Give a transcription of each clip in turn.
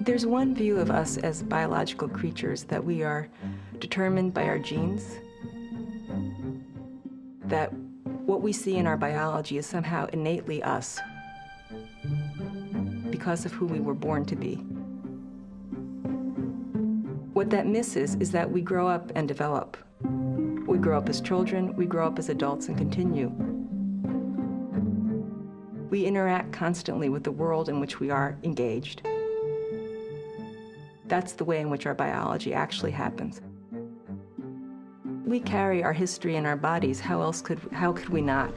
There's one view of us as biological creatures that we are determined by our genes, that what we see in our biology is somehow innately us because of who we were born to be. What that misses is that we grow up and develop. We grow up as children, we grow up as adults and continue. We interact constantly with the world in which we are engaged. That's the way in which our biology actually happens. We carry our history in our bodies. How could we not?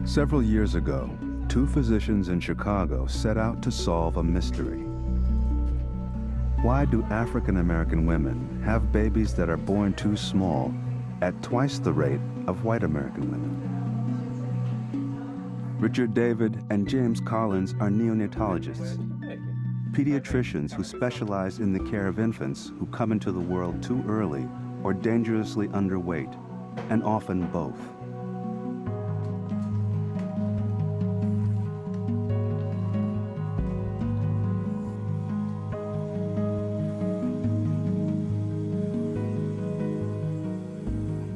Several years ago, two physicians in Chicago set out to solve a mystery. Why do African American women have babies that are born too small at twice the rate of white American women? Richard David and James Collins are neonatologists, pediatricians who specialize in the care of infants who come into the world too early or dangerously underweight, and often both.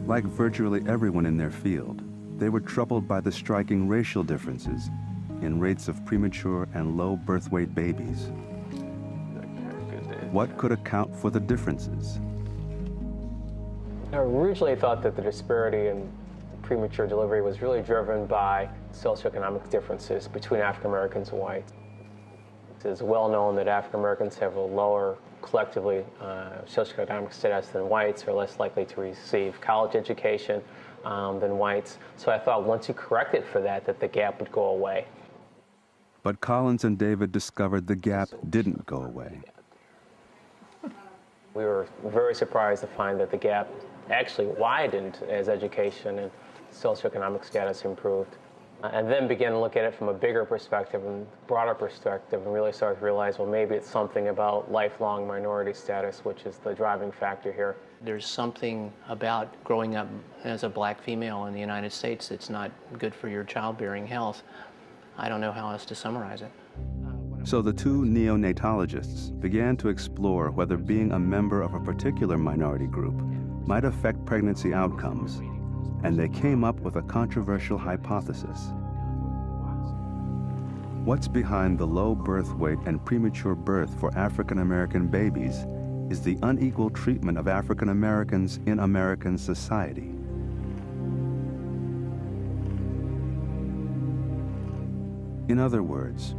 Like virtually everyone in their field, they were troubled by the striking racial differences in rates of premature and low birth weight babies. What could account for the differences? I originally thought that the disparity in premature delivery was really driven by socioeconomic differences between African Americans and whites. It is well known that African Americans have a lower collectively socioeconomic status than whites, are less likely to receive college education than whites. So I thought once you corrected for that, that the gap would go away. But Collins and David discovered the gap didn't go away. We were very surprised to find that the gap actually widened as education and socioeconomic status improved. And then began to look at it from a bigger perspective and broader perspective, and really started to realize, well, maybe it's something about lifelong minority status, which is the driving factor here. There's something about growing up as a black female in the United States that's not good for your childbearing health. I don't know how else to summarize it. So the two neonatologists began to explore whether being a member of a particular minority group might affect pregnancy outcomes, and they came up with a controversial hypothesis. What's behind the low birth weight and premature birth for African American babies is the unequal treatment of African Americans in American society. In other words,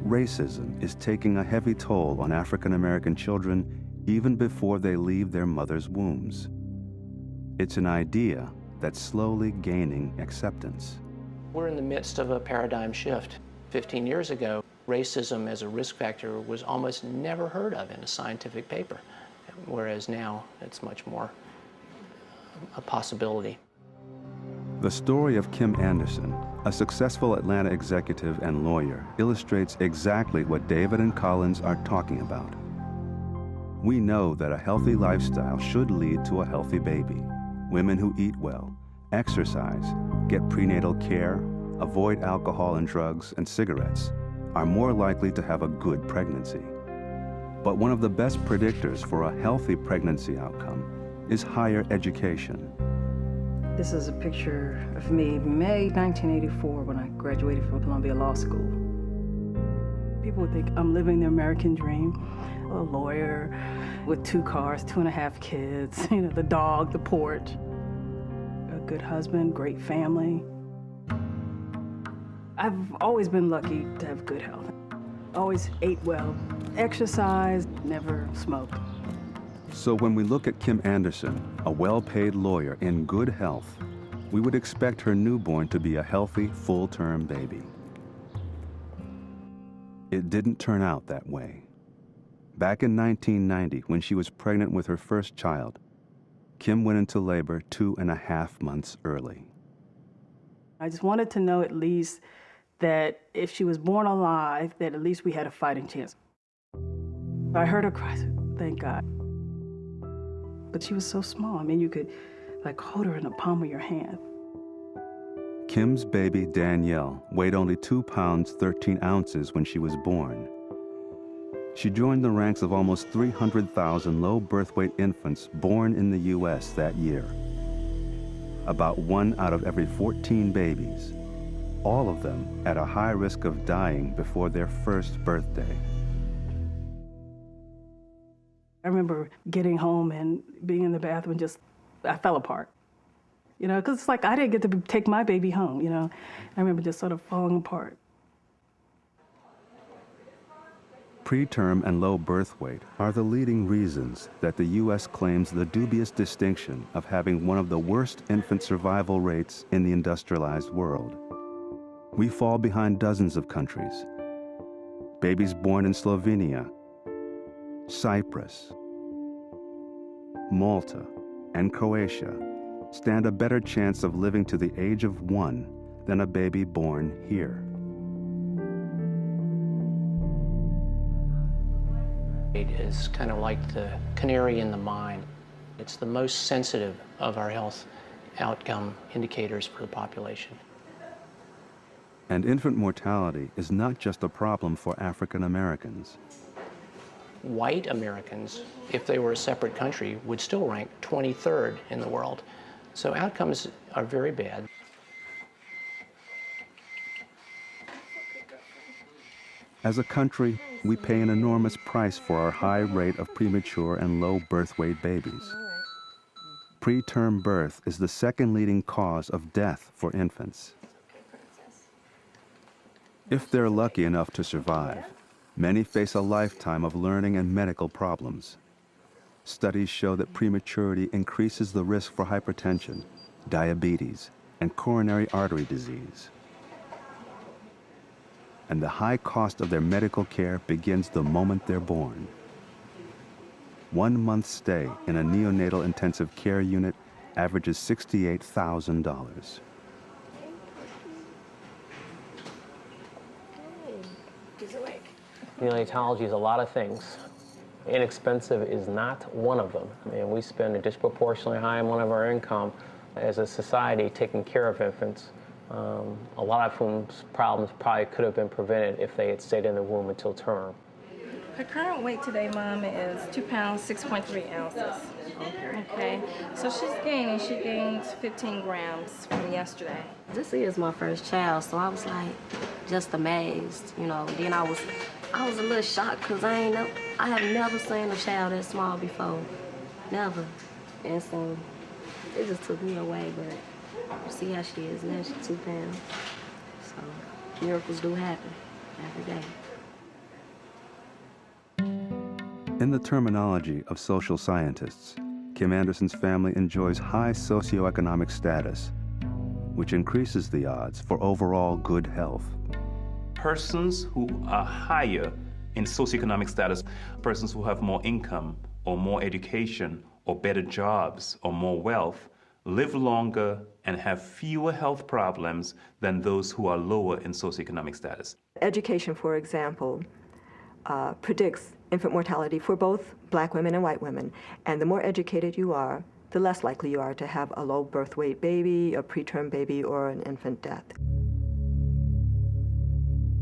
racism is taking a heavy toll on African American children even before they leave their mother's wombs. It's an idea that's slowly gaining acceptance. We're in the midst of a paradigm shift. 15 years ago, racism as a risk factor was almost never heard of in a scientific paper, whereas now it's much more a possibility. The story of Kim Anderson, a successful Atlanta executive and lawyer, illustrates exactly what David and Collins are talking about. We know that a healthy lifestyle should lead to a healthy baby. Women who eat well, exercise, get prenatal care, avoid alcohol and drugs and cigarettes are more likely to have a good pregnancy. But one of the best predictors for a healthy pregnancy outcome is higher education. This is a picture of me, May 1984, when I graduated from Columbia Law School. People would think I'm living the American dream. A lawyer with 2 cars, 2.5 kids, you know, the dog, the porch. A good husband, great family. I've always been lucky to have good health. Always ate well, exercised, never smoked. So when we look at Kim Anderson, a well-paid lawyer in good health, we would expect her newborn to be a healthy, full-term baby. It didn't turn out that way. Back in 1990, when she was pregnant with her first child, Kim went into labor 2.5 months early. I just wanted to know at least that if she was born alive, that at least we had a fighting chance. I heard her cry, I said, thank God. But she was so small. I mean, you could like hold her in the palm of your hand. Kim's baby, Danielle, weighed only 2 pounds, 13 ounces when she was born. She joined the ranks of almost 300,000 low birth weight infants born in the U.S. that year. About 1 out of every 14 babies, all of them at a high risk of dying before their first birthday. I remember getting home and being in the bathroom, I fell apart. You know, because it's like I didn't get to take my baby home, you know. I remember just sort of falling apart. Preterm and low birth weight are the leading reasons that the U.S. claims the dubious distinction of having one of the worst infant survival rates in the industrialized world. We fall behind dozens of countries. Babies born in Slovenia, Cyprus, Malta, and Croatia stand a better chance of living to the age of 1 than a baby born here. It is kind of like the canary in the mine. It's the most sensitive of our health outcome indicators for the population. And infant mortality is not just a problem for African Americans. White Americans, if they were a separate country, would still rank 23rd in the world. So outcomes are very bad. As a country, we pay an enormous price for our high rate of premature and low birth weight babies. Preterm birth is the second leading cause of death for infants. If they're lucky enough to survive, many face a lifetime of learning and medical problems. Studies show that prematurity increases the risk for hypertension, diabetes, and coronary artery disease. And the high cost of their medical care begins the moment they're born. 1 month's stay in a neonatal intensive care unit averages $68,000. Neonatology is a lot of things. Inexpensive is not one of them. I mean, we spend a disproportionately high amount of our income as a society taking care of infants, a lot of whose problems probably could have been prevented if they had stayed in the womb until term. Her current weight today, Mom, is 2 pounds, 6.3 ounces. Okay. So she's gaining. She gained 15 grams from yesterday. This is my first child, so I was like just amazed, you know. Then I was a little shocked because I have never seen a child that small before, never. And so it just took me away, but you see how she is now, she's 2 pounds. So miracles do happen every day. In the terminology of social scientists, Kim Anderson's family enjoys high socioeconomic status, which increases the odds for overall good health. Persons who are higher in socioeconomic status, persons who have more income or more education or better jobs or more wealth, live longer and have fewer health problems than those who are lower in socioeconomic status. Education, for example, predicts infant mortality for both black women and white women. And the more educated you are, the less likely you are to have a low birth weight baby, a preterm baby, or an infant death.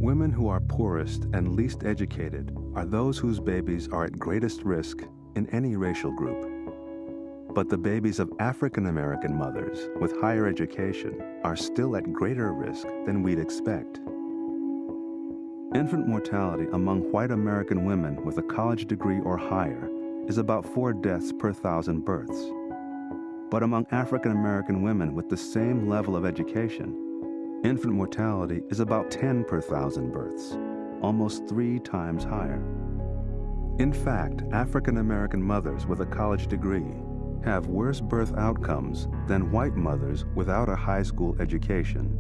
Women who are poorest and least educated are those whose babies are at greatest risk in any racial group. But the babies of African American mothers with higher education are still at greater risk than we'd expect. Infant mortality among white American women with a college degree or higher is about 4 deaths per 1,000 births. But among African American women with the same level of education, infant mortality is about 10 per 1,000 births, almost 3 times higher. In fact, African American mothers with a college degree have worse birth outcomes than white mothers without a high school education.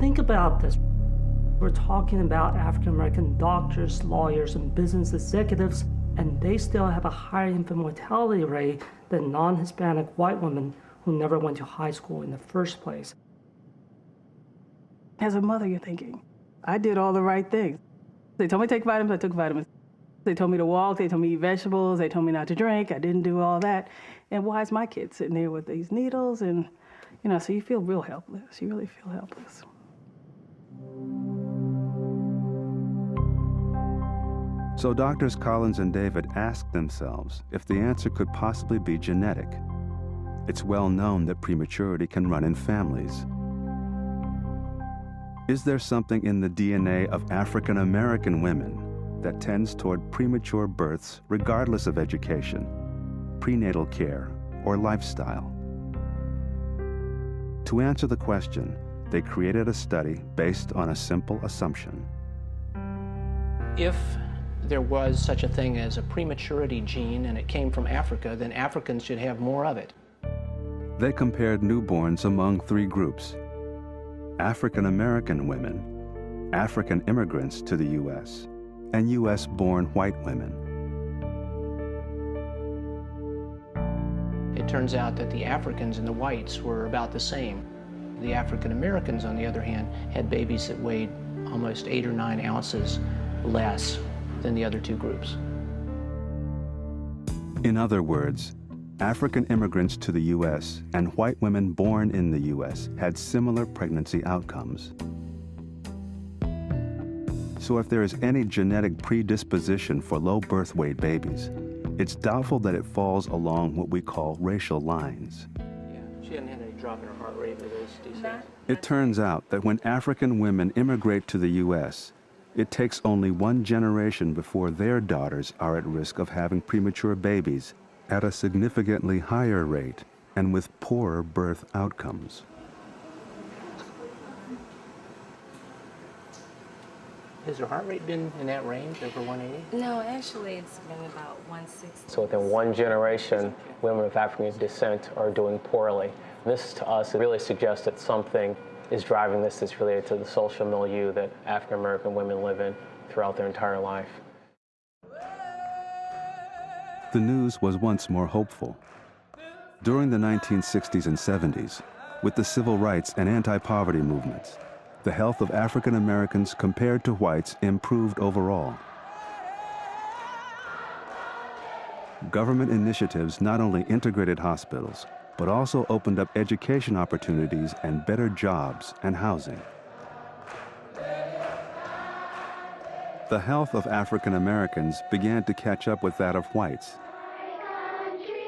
Think about this. We're talking about African American doctors, lawyers, and business executives, and they still have a higher infant mortality rate than non-Hispanic white women who never went to high school in the first place. As a mother, you're thinking, I did all the right things. They told me to take vitamins, I took vitamins. They told me to walk, they told me to eat vegetables, they told me not to drink, I didn't do all that. And why is my kid sitting there with these needles? And, so you feel real helpless. You really feel helpless. So doctors Collins and David asked themselves if the answer could possibly be genetic. It's well known that prematurity can run in families. Is there something in the DNA of African American women that tends toward premature births regardless of education, prenatal care, or lifestyle? To answer the question, they created a study based on a simple assumption. If there was such a thing as a prematurity gene and it came from Africa, then Africans should have more of it. They compared newborns among 3 groups: African American women, African immigrants to the U.S., and U.S.-born white women. It turns out that the Africans and the whites were about the same. The African Americans, on the other hand, had babies that weighed almost 8 or 9 ounces less than the other 2 groups. In other words, African immigrants to the U.S. and white women born in the U.S. had similar pregnancy outcomes. So if there is any genetic predisposition for low birth weight babies, it's doubtful that it falls along what we call racial lines. Yeah, she hadn't had any drop in her heart rate with those DCs. It turns out that when African women immigrate to the U.S., it takes only 1 generation before their daughters are at risk of having premature babies at a significantly higher rate and with poorer birth outcomes. Has her heart rate been in that range, over 180? No, actually, it's been about 160. So within 1 generation, women of African descent are doing poorly. This, to us, really suggests that something is driving this that's related to the social milieu that African American women live in throughout their entire life. The news was once more hopeful. During the 1960s and 70s, with the civil rights and anti-poverty movements, the health of African Americans compared to whites improved overall. Government initiatives not only integrated hospitals, but also opened up education opportunities and better jobs and housing. The health of African Americans began to catch up with that of whites,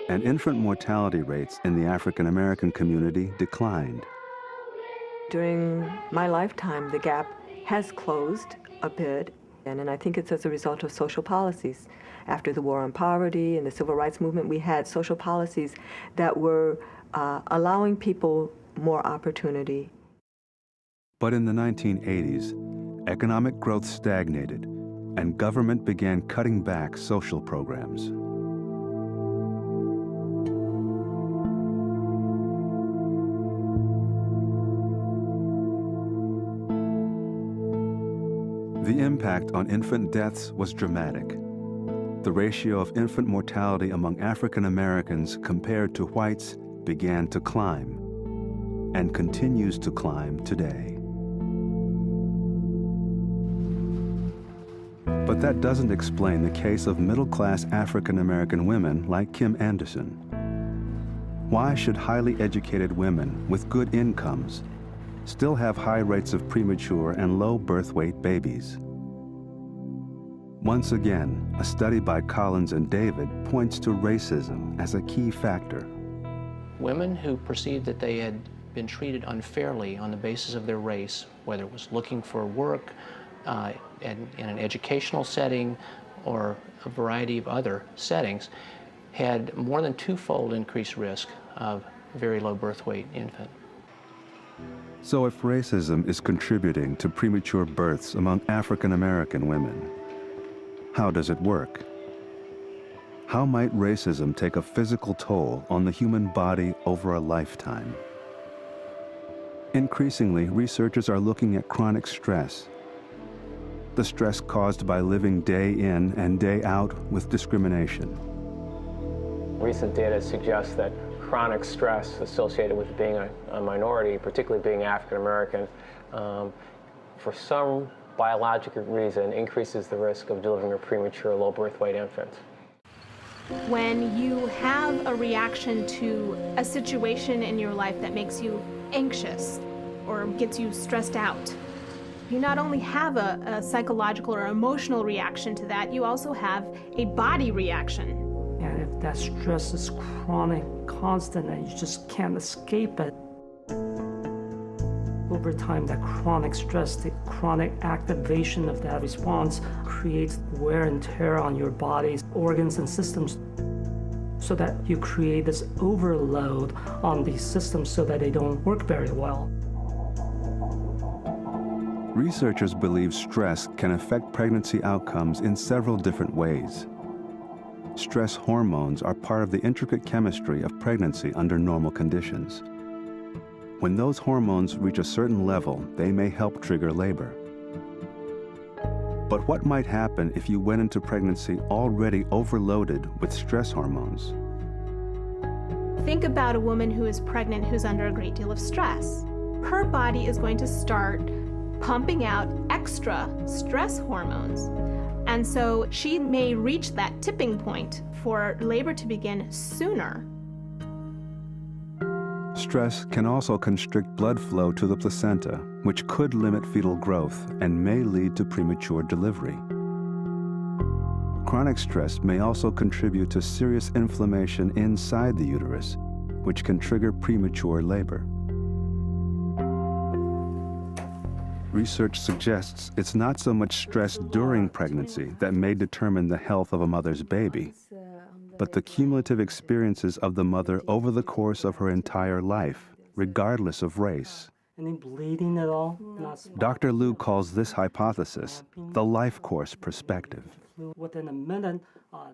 and infant mortality rates in the African American community declined. During my lifetime, the gap has closed a bit, and I think it's as a result of social policies. After the war on poverty and the civil rights movement, we had social policies that were allowing people more opportunity. But in the 1980s, economic growth stagnated, and government began cutting back social programs. The impact on infant deaths was dramatic. The ratio of infant mortality among African Americans compared to whites began to climb, and continues to climb today. But that doesn't explain the case of middle-class African American women like Kim Anderson. Why should highly educated women with good incomes still have high rates of premature and low birth weight babies? Once again, a study by Collins and David points to racism as a key factor. Women who perceived that they had been treated unfairly on the basis of their race, whether it was looking for work in an educational setting or a variety of other settings, had more than 2-fold increased risk of very low birth weight infant. So if racism is contributing to premature births among African American women, how does it work? How might racism take a physical toll on the human body over a lifetime? Increasingly, researchers are looking at chronic stress, the stress caused by living day in and day out with discrimination. Recent data suggests that chronic stress associated with being a minority, particularly being African American, for some biological reason increases the risk of delivering a premature low birth weight infant. When you have a reaction to a situation in your life that makes you anxious or gets you stressed out, you not only have a psychological or emotional reaction to that, you also have a body reaction. And if that stress is chronic, constant, and you just can't escape it, over time, that chronic stress, the chronic activation of that response creates wear and tear on your body's organs and systems, so that you create this overload on these systems so that they don't work very well. Researchers believe stress can affect pregnancy outcomes in several different ways. Stress hormones are part of the intricate chemistry of pregnancy under normal conditions. When those hormones reach a certain level, they may help trigger labor. But what might happen if you went into pregnancy already overloaded with stress hormones? Think about a woman who is pregnant who's under a great deal of stress. Her body is going to start pumping out extra stress hormones. And so she may reach that tipping point for labor to begin sooner. Stress can also constrict blood flow to the placenta, which could limit fetal growth and may lead to premature delivery. Chronic stress may also contribute to serious inflammation inside the uterus, which can trigger premature labor. Research suggests it's not so much stress during pregnancy that may determine the health of a mother's baby, but the cumulative experiences of the mother over the course of her entire life, regardless of race. Any bleeding at all? Dr. Liu calls this hypothesis the life course perspective. Within a minute,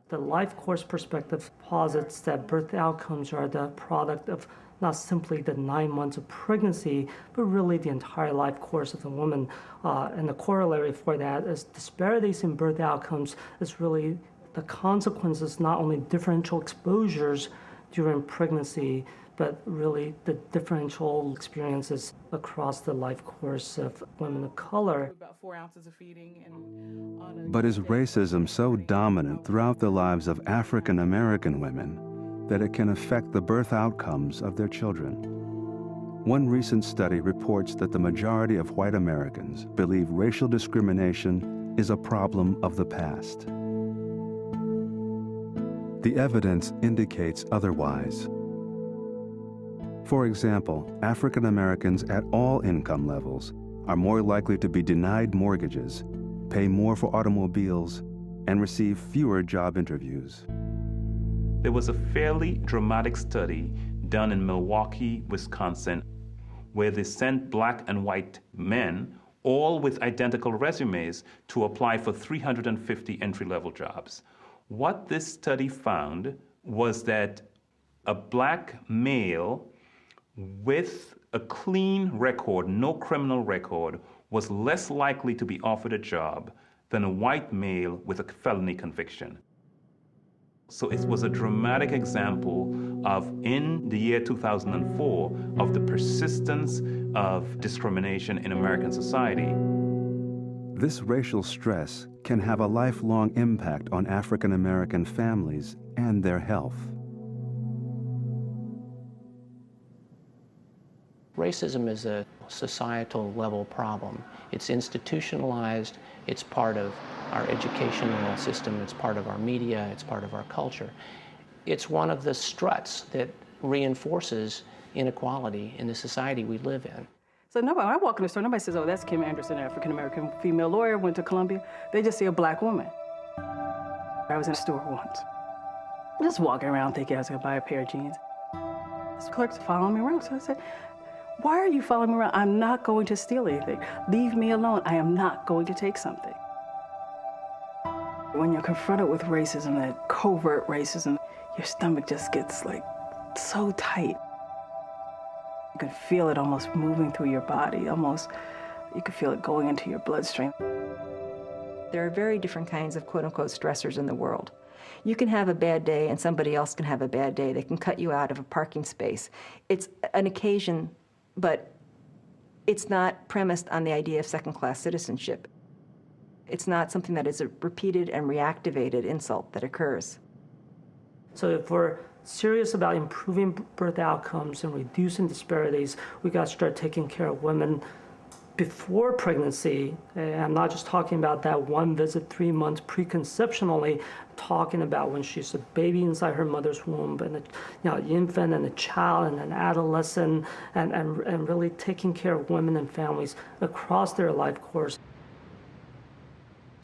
the life course perspective posits that birth outcomes are the product of not simply the 9 months of pregnancy, but really the entire life course of the woman. And the corollary for that is disparities in birth outcomes is really the consequences, not only differential exposures during pregnancy, but really the differential experiences across the life course of women of color. About 4 ounces of feeding. But is racism so dominant throughout the lives of African American women that it can affect the birth outcomes of their children? One recent study reports that the majority of white Americans believe racial discrimination is a problem of the past. The evidence indicates otherwise. For example, African Americans at all income levels are more likely to be denied mortgages, pay more for automobiles, and receive fewer job interviews. There was a fairly dramatic study done in Milwaukee, Wisconsin, where they sent black and white men, all with identical resumes, to apply for 350 entry-level jobs. What this study found was that a black male with a clean record, no criminal record, was less likely to be offered a job than a white male with a felony conviction. So it was a dramatic example of, in the year 2004, of the persistence of discrimination in American society. This racial stress can have a lifelong impact on African American families and their health. Racism is a societal level problem. It's institutionalized, it's part of our educational system, it's part of our media, it's part of our culture. It's one of the struts that reinforces inequality in the society we live in. So nobody, when I walk in the store, nobody says, oh, that's Kim Anderson, African-American female lawyer, went to Columbia. They just see a black woman. I was in a store once, just walking around thinking I was gonna buy a pair of jeans. This clerk's following me around. So I said, why are you following me around? I'm not going to steal anything. Leave me alone. I am not going to take something. When you're confronted with racism, that covert racism, your stomach just gets like so tight. You can feel it almost moving through your body, almost, you can feel it going into your bloodstream. There are very different kinds of quote-unquote stressors in the world. You can have a bad day and somebody else can have a bad day. They can cut you out of a parking space. It's an occasion, but it's not premised on the idea of second-class citizenship. It's not something that is a repeated and reactivated insult that occurs. So if we're serious about improving birth outcomes and reducing disparities, we got to start taking care of women before pregnancy. And I'm not just talking about that one visit 3 months preconceptionally, talking about when she's a baby inside her mother's womb, and an infant and a child and an adolescent, and really taking care of women and families across their life course.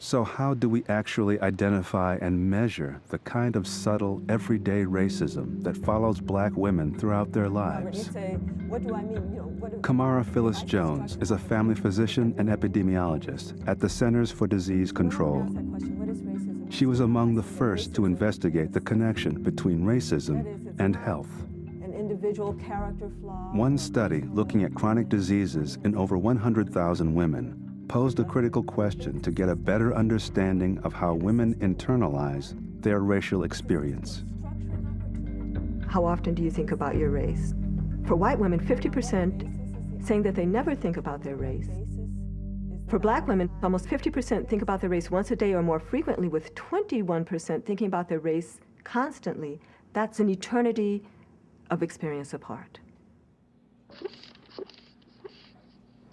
So how do we actually identify and measure the kind of subtle, everyday racism that follows Black women throughout their lives? Kamara Phyllis Jones is a family physician and epidemiologist at the Centers for Disease Control. She was among the first to investigate the connection between racism and health. One study looking at chronic diseases in over 100,000 women posed a critical question to get a better understanding of how women internalize their racial experience. How often do you think about your race? For white women, 50% saying that they never think about their race. For Black women, almost 50% think about their race once a day or more frequently, with 21% thinking about their race constantly. That's an eternity of experience apart.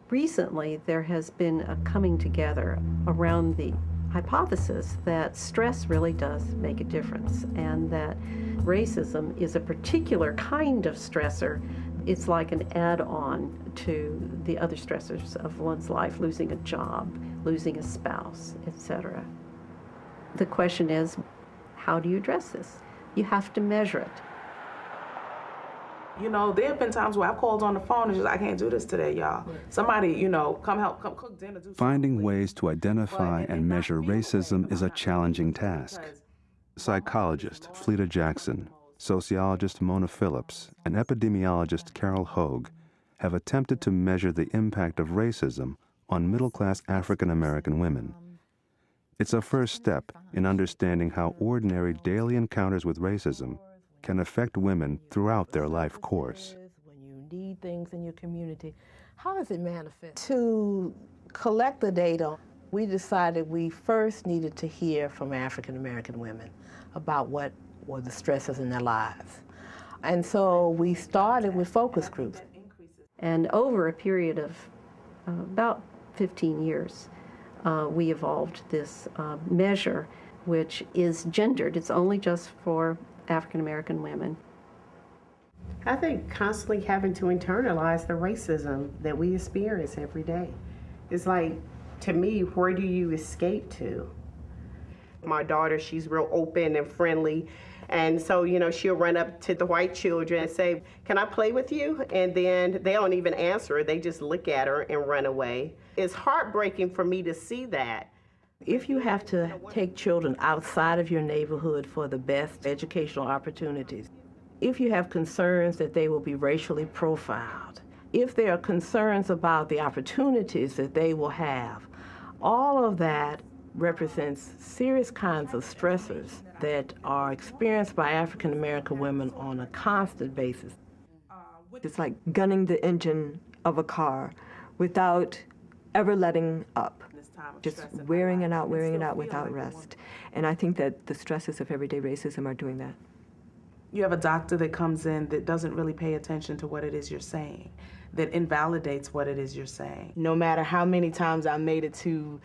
Recently, there has been a coming together around the hypothesis that stress really does make a difference, and that racism is a particular kind of stressor. It's like an add-on to the other stressors of one's life, losing a job, losing a spouse, etc. The question is, how do you address this? You have to measure it. You know, there have been times where I've called on the phone and just, I can't do this today, y'all. Somebody, you know, come help, come cook dinner. Finding ways to identify and measure racism is a challenging task. Psychologist Fleta Jackson, sociologist Mona Phillips, and epidemiologist Carol Hogue have attempted to measure the impact of racism on middle-class African-American women. It's a first step in understanding how ordinary daily encounters with racism can affect women throughout their life course. When you need things in your community, how does it manifest? To collect the data, we decided we first needed to hear from African American women about what were the stresses in their lives. And so we started with focus groups. And over a period of about 15 years, we evolved this measure, which is gendered. It's only just for African American women. I think constantly having to internalize the racism that we experience every day. It's like, to me, where do you escape to? My daughter, she's real open and friendly. And so, you know, she'll run up to the white children and say, "Can I play with you?" And then they don't even answer. They just look at her and run away. It's heartbreaking for me to see that. If you have to take children outside of your neighborhood for the best educational opportunities, if you have concerns that they will be racially profiled, if there are concerns about the opportunities that they will have, all of that represents serious kinds of stressors that are experienced by African American women on a constant basis. It's like gunning the engine of a car without ever letting up. Just wearing it out without rest. And I think that the stresses of everyday racism are doing that. You have a doctor that comes in that doesn't really pay attention to what it is you're saying, that invalidates what it is you're saying. No matter how many times I made it to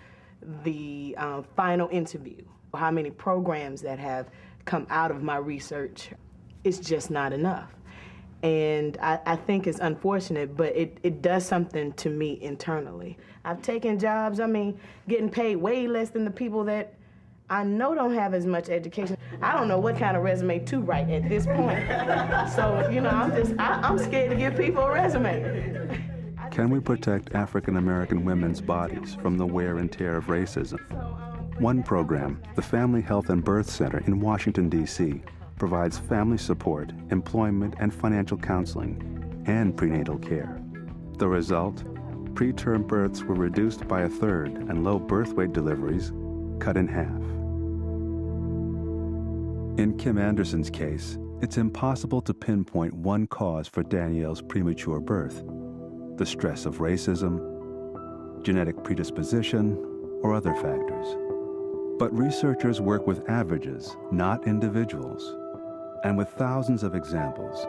the final interview, how many programs that have come out of my research, it's just not enough. And I think it's unfortunate, but it does something to me internally. I've taken jobs, getting paid way less than the people that I know don't have as much education. I don't know what kind of resume to write at this point. So, you know, I'm scared to give people a resume. Can we protect African American women's bodies from the wear and tear of racism? One program, the Family Health and Birth Center in Washington, D.C., provides family support, employment and financial counseling, and prenatal care. The result? Preterm births were reduced by 1/3 and low birth weight deliveries cut in half. In Kim Anderson's case, it's impossible to pinpoint one cause for Danielle's premature birth: the stress of racism, genetic predisposition, or other factors. But researchers work with averages, not individuals. And with thousands of examples,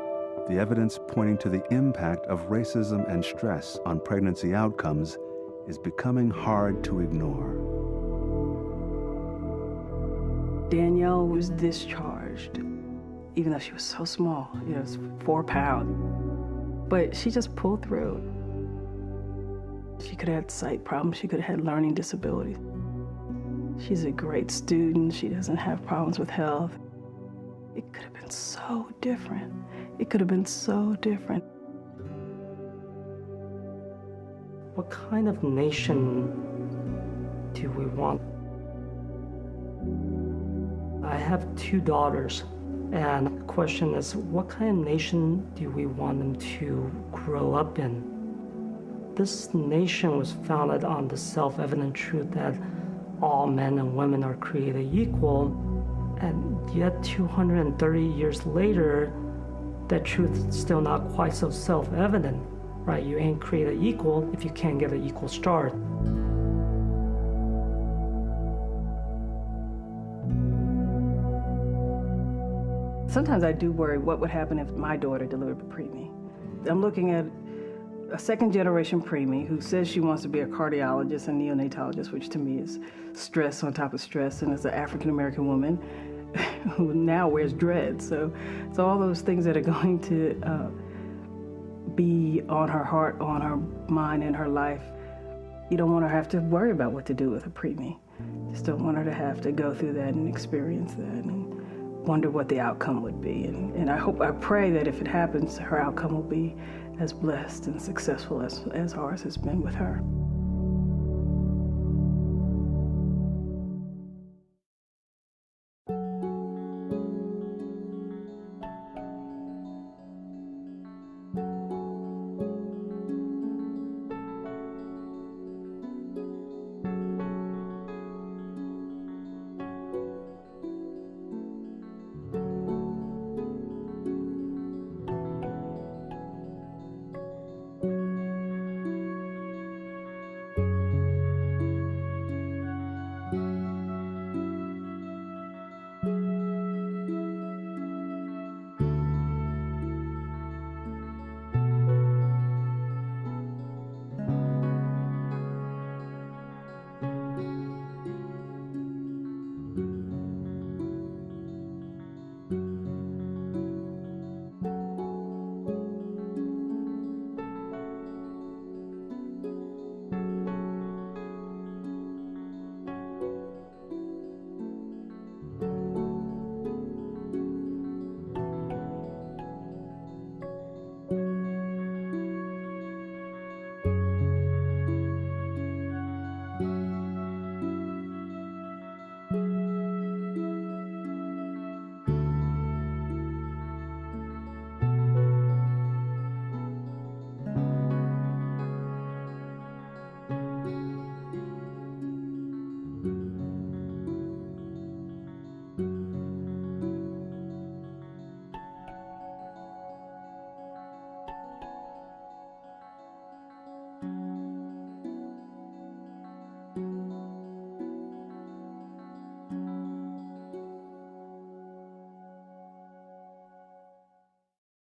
the evidence pointing to the impact of racism and stress on pregnancy outcomes is becoming hard to ignore. Danielle was discharged, even though she was so small, you know, it was 4 pounds. But she just pulled through. She could have had sight problems, she could have had learning disabilities. She's a great student, she doesn't have problems with health. It could have been so different. It could have been so different. What kind of nation do we want? I have 2 daughters, and the question is, what kind of nation do we want them to grow up in? This nation was founded on the self-evident truth that all men and women are created equal, and yet 230 years later, that truth is still not quite so self-evident, right? You ain't created equal if you can't get an equal start. Sometimes I do worry what would happen if my daughter delivered a preemie. I'm looking at a second-generation preemie who says she wants to be a cardiologist and neonatologist, which to me is stress on top of stress, and is an African-American woman who now wears dreads. So all those things that are going to be on her heart, on her mind, in her life. You don't want her to have to worry about what to do with a preemie. Just don't want her to have to go through that and experience that and wonder what the outcome would be. And I pray that if it happens, her outcome will be as blessed and successful as ours has been with her.